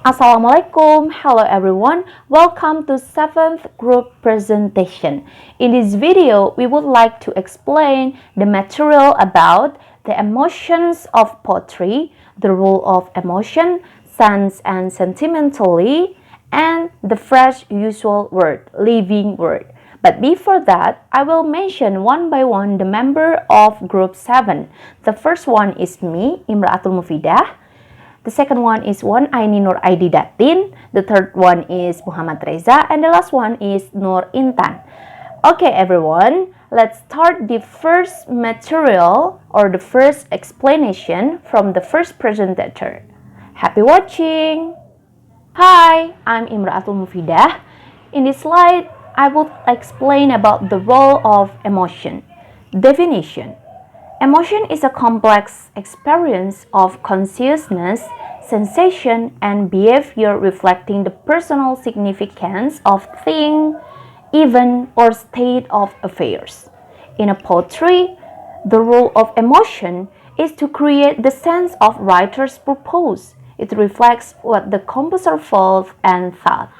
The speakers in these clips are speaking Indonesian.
Assalamualaikum. Hello everyone. Welcome to 7th group presentation. In this video, we would like to explain the material about the emotions of poetry, the role of emotion, sense and sentimentally, and the fresh usual word, living word. But before that, I will mention one by one the member of group 7. The first one is me, Imra'atul Mufidah. The second one is Wan Aini Nur Aidi Datin. The third one is Muhammad Reza. And the last one is Nur Intan. Okay, everyone. Let's start the first material or the first explanation from the first presenter. Happy watching! Hi, I'm Imra'atul Mufidah. In this slide, I will explain about the role of emotion. Definition. Emotion is a complex experience of consciousness, sensation, and behavior reflecting the personal significance of thing, event, or state of affairs. In a poetry, the role of emotion is to create the sense of writer's purpose. It reflects what the composer felt and thought.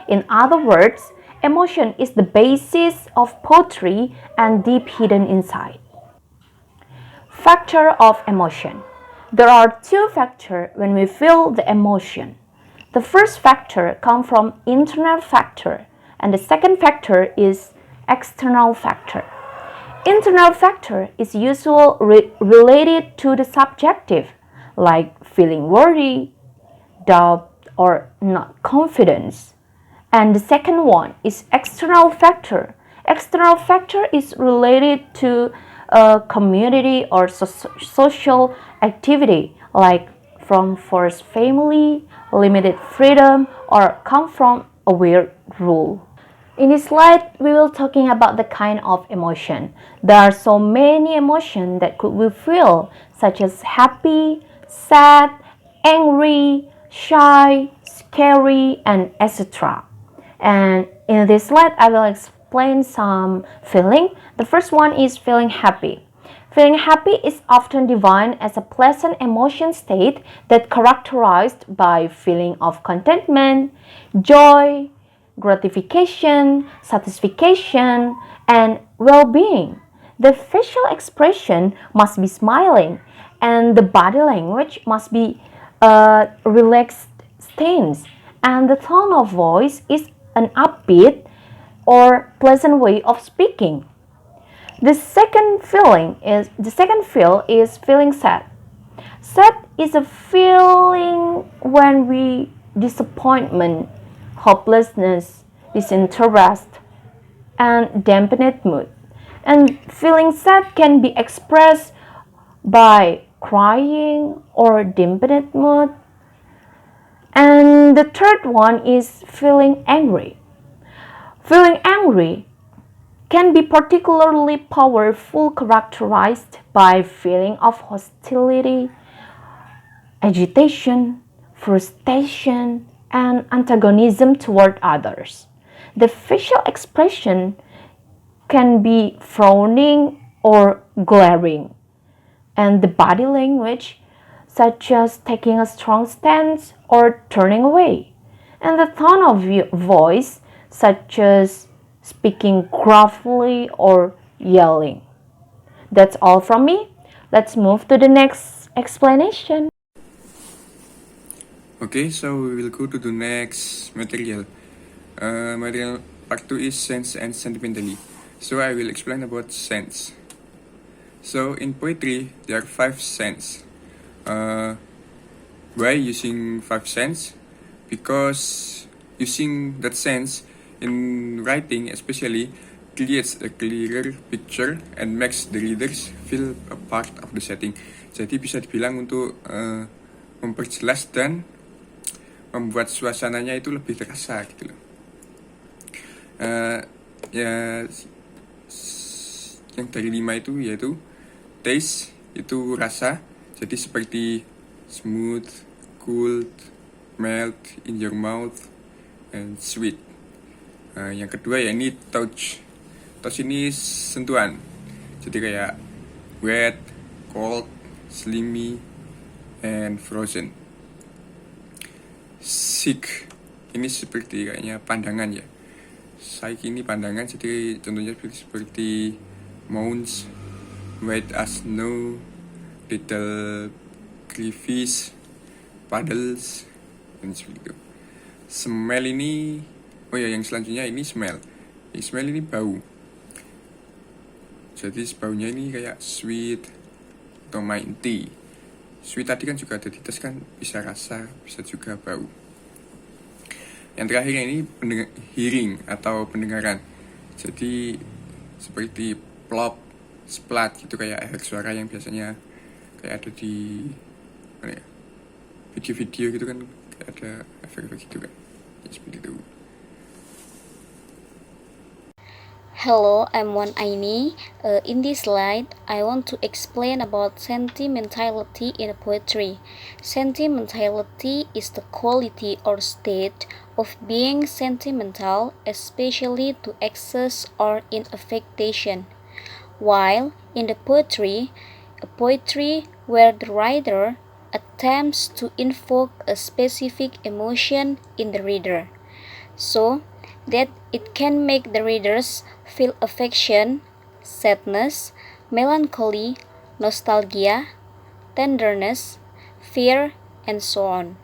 In other words, emotion is the basis of poetry and deep hidden insight. Factor of emotion. There are two factors when we feel the emotion. The first factor comes from internal factor and the second factor is external factor. Internal factor is usually related to the subjective, like feeling worry, doubt, or not confidence. And the second one is external factor. External factor is related to a community or social activity like from forced family, limited freedom, or come from a weird rule. In this slide, we will talking about the kind of emotion. There are so many emotions that we feel, such as happy, sad, angry, shy, scary, and etc. And in this slide, I will explain some feeling. The first one is feeling happy. Feeling happy is often defined as a pleasant emotion state that characterized by feeling of contentment, joy, gratification, satisfaction, and well-being. The facial expression must be smiling, and the body language must be relaxed stance, and the tone of voice is an upbeat or pleasant way of speaking. The second feel is feeling sad. Sad is a feeling when we disappointment, hopelessness, disinterest, and dampened mood. And feeling sad can be expressed by crying or dampened mood. And the third one is feeling angry. Feeling angry can be particularly powerful, characterized by feeling of hostility, agitation, frustration, and antagonism toward others. The facial expression can be frowning or glaring, and the body language, such as taking a strong stance or turning away, and the tone of voice, such as speaking gruffly or yelling. That's all from me. Let's move to the next explanation. Okay, so we will go to the next material. Material part 2 is sense and sentimentally. So I will explain about sense. So in poetry, there are 5 sense. Why using 5 sense? Because using that sense in writing especially creates a clearer picture and makes the readers feel a part of the setting. Jadi bisa dibilang untuk memperjelas dan membuat suasananya itu lebih terasa gitu loh. Ya yang dari 5 itu yaitu taste, itu rasa, jadi seperti smooth, cool, melt in your mouth, and sweet. Yang kedua ya ini touch. Touch ini sentuhan, jadi kayak wet, cold, slimy, and frozen. Seek ini seperti kayaknya pandangan ya. Sight ini pandangan, jadi contohnya seperti mounds, white as snow, little crevice, puddles, dan seperti itu. Smell ini, oh ya, yang selanjutnya ini smell. Yang smell ini bau. Jadi baunya ini kayak sweet atau minty. Sweet tadi kan juga ada di tes kan, bisa rasa, bisa juga bau. Yang terakhir ini hearing atau pendengaran. Jadi seperti plop, splat gitu, kayak efek suara yang biasanya kayak ada di mana ya, video-video gitu kan, kayak ada efek-efek gitu kan ya, seperti itu. Hello, I'm One Aini. In this slide, I want to explain about sentimentality in poetry. Sentimentality is the quality or state of being sentimental, especially to excess or in affectation. While in the poetry, a poetry where the writer attempts to invoke a specific emotion in the reader, so that it can make the readers feel affection, sadness, melancholy, nostalgia, tenderness, fear, and so on.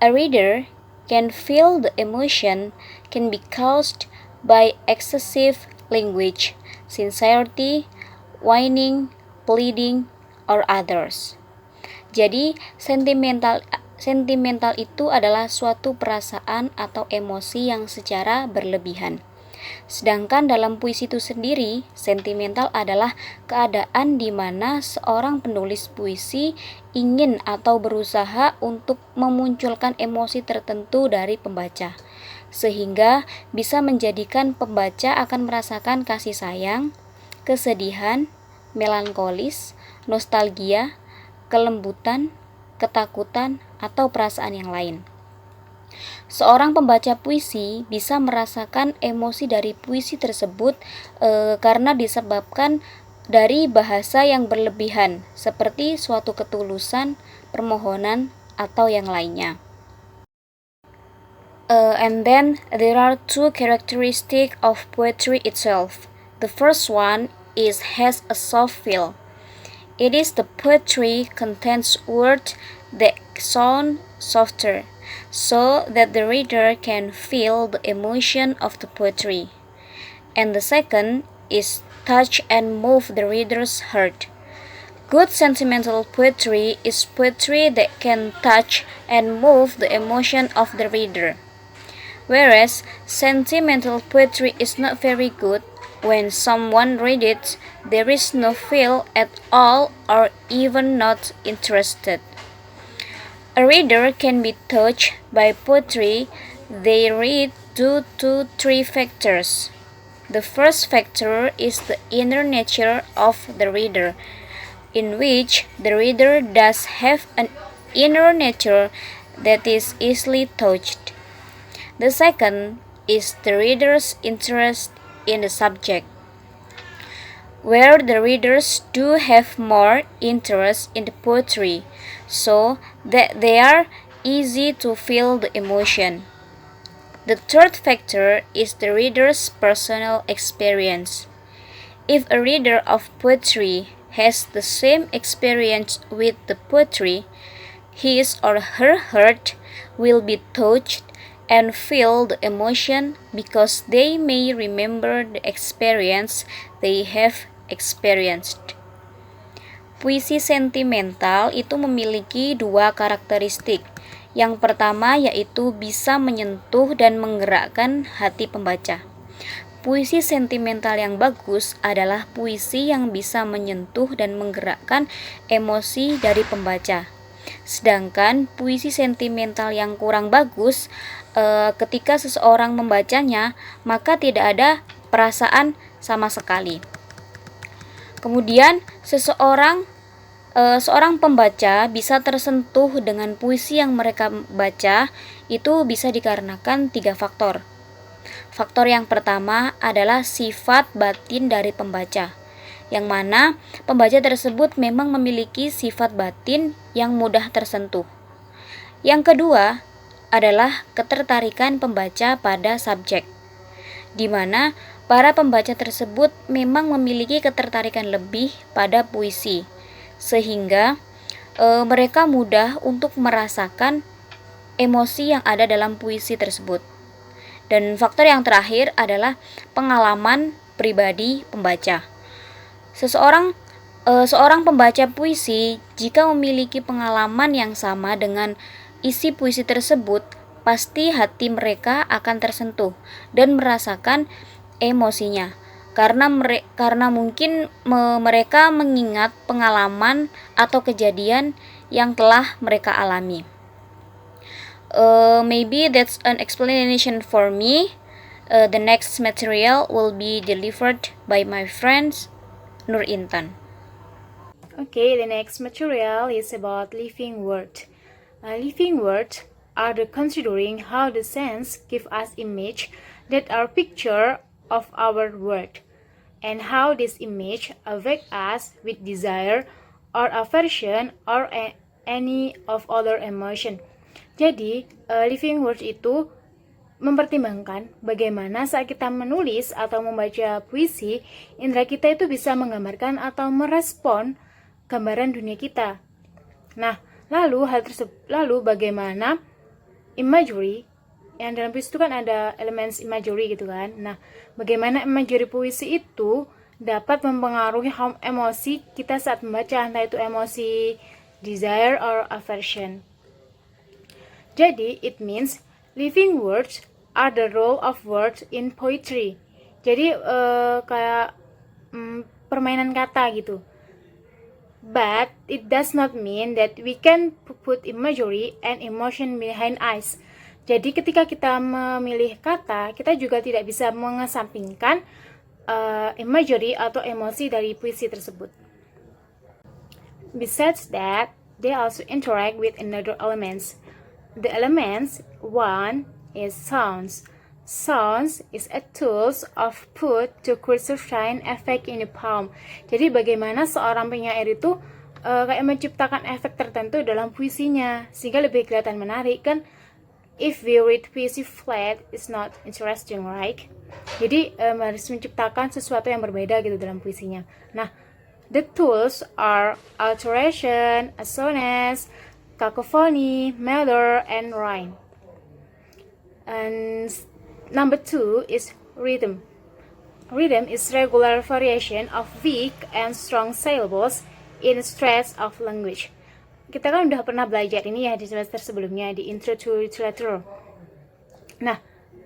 A reader can feel the emotion can be caused by excessive language, sincerity, whining, pleading, or others. Jadi, sentimental itu adalah suatu perasaan atau emosi yang secara berlebihan. Sedangkan dalam puisi itu sendiri, sentimental adalah keadaan di mana seorang penulis puisi ingin atau berusaha untuk memunculkan emosi tertentu dari pembaca, sehingga bisa menjadikan pembaca akan merasakan kasih sayang, kesedihan, melankolis, nostalgia, kelembutan, ketakutan, atau perasaan yang lain. Seorang pembaca puisi bisa merasakan emosi dari puisi tersebut karena disebabkan dari bahasa yang berlebihan, seperti suatu ketulusan, permohonan, atau yang lainnya. And then there are two characteristics of poetry itself. The first one has a soft feel. It is the poetry contains words that sound softer, so that the reader can feel the emotion of the poetry. And the second is touch and move the reader's heart. Good sentimental poetry is poetry that can touch and move the emotion of the reader. Whereas sentimental poetry is not very good. When someone reads it, there is no feel at all or even not interested. A reader can be touched by poetry they read due to three factors. The first factor is the inner nature of the reader, in which the reader does have an inner nature that is easily touched. The second is the reader's interest in the subject, where the readers do have more interest in the poetry, so that they are easy to feel the emotion. The third factor is the reader's personal experience. If a reader of poetry has the same experience with the poetry, his or her heart will be touched and feel the emotion because they may remember the experience they have experienced. Puisi sentimental itu memiliki dua karakteristik. Yang pertama yaitu bisa menyentuh dan menggerakkan hati pembaca. Puisi sentimental yang bagus adalah puisi yang bisa menyentuh dan menggerakkan emosi dari pembaca. Sedangkan puisi sentimental yang kurang bagus, ketika seseorang membacanya, maka tidak ada perasaan sama sekali. Kemudian seorang pembaca bisa tersentuh dengan puisi yang mereka baca, itu bisa dikarenakan 3 faktor. Faktor yang pertama adalah sifat batin dari pembaca, yang mana pembaca tersebut memang memiliki sifat batin yang mudah tersentuh. Yang kedua adalah ketertarikan pembaca pada subjek, di mana para pembaca tersebut memang memiliki ketertarikan lebih pada puisi, sehingga mereka mudah untuk merasakan emosi yang ada dalam puisi tersebut. Dan faktor yang terakhir adalah pengalaman pribadi pembaca. Seorang pembaca puisi jika memiliki pengalaman yang sama dengan isi puisi tersebut, pasti hati mereka akan tersentuh dan merasakan emosinya. Karena mungkin mereka mengingat pengalaman atau kejadian yang telah mereka alami. Maybe that's an explanation for me. The next material will be delivered by my friends Nur Intan. Okay, the next material is about living word. Living words are the considering how the sense give us image that are picture of our word, and how this image affect us with desire or aversion or any of other emotion. Jadi, living word itu mempertimbangkan bagaimana saat kita menulis atau membaca puisi, indera kita itu bisa menggambarkan atau merespon gambaran dunia kita. Nah, lalu bagaimana imagery, yang dalam puisi itu kan ada elemen imagery gitu kan. Nah, bagaimana imagery puisi itu dapat mempengaruhi emosi kita saat membaca, entah itu emosi desire or aversion. Jadi, it means living words are the role of words in poetry. Jadi, kayak permainan kata gitu. But it does not mean that we can put imagery and emotion behind eyes. Jadi ketika kita memilih kata, kita juga tidak bisa mengesampingkan imagery atau emosi dari puisi tersebut. Besides that, they also interact with another elements. The elements, one is sounds. Sounds is a tools of put to create certain effect in the poem. Jadi bagaimana seorang penyair itu kayak menciptakan efek tertentu dalam puisinya sehingga lebih kelihatan menarik kan. If we read puisi flat, it's not interesting, right? Jadi harus menciptakan sesuatu yang berbeda gitu dalam puisinya. Nah, the tools are alteration, assonance, cacophony, meter, and rhyme. And number 2 is rhythm. Rhythm is regular variation of weak and strong syllables in stress of language. Kita kan udah pernah belajar ini ya di semester sebelumnya di Intro to Literature. Nah,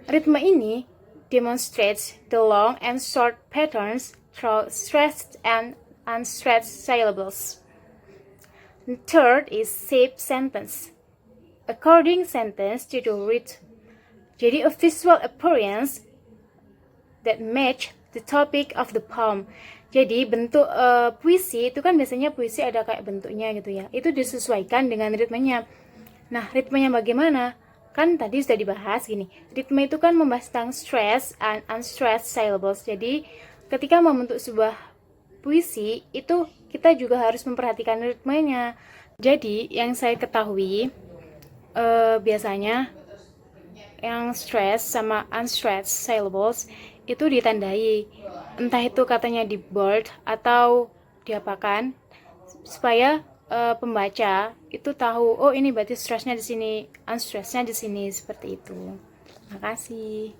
ritme ini demonstrates the long and short patterns through stressed and unstressed syllables. And third is shape sentence. According sentence to the rhythm. Jadi a visual appearance that match the topic of the poem. Jadi bentuk puisi itu kan biasanya puisi ada kayak bentuknya gitu ya. Itu disesuaikan dengan ritmenya. Nah, ritmenya bagaimana? Kan tadi sudah dibahas gini. Ritme itu kan membahas tentang stress and unstressed syllables. Jadi ketika membentuk sebuah puisi itu kita juga harus memperhatikan ritmenya. Jadi yang saya ketahui biasanya yang stress sama unstressed syllables itu ditandai, entah itu katanya di bold atau diapakan, supaya pembaca itu tahu, oh ini berarti stressnya di sini, unstressednya di sini, seperti itu. Terima kasih.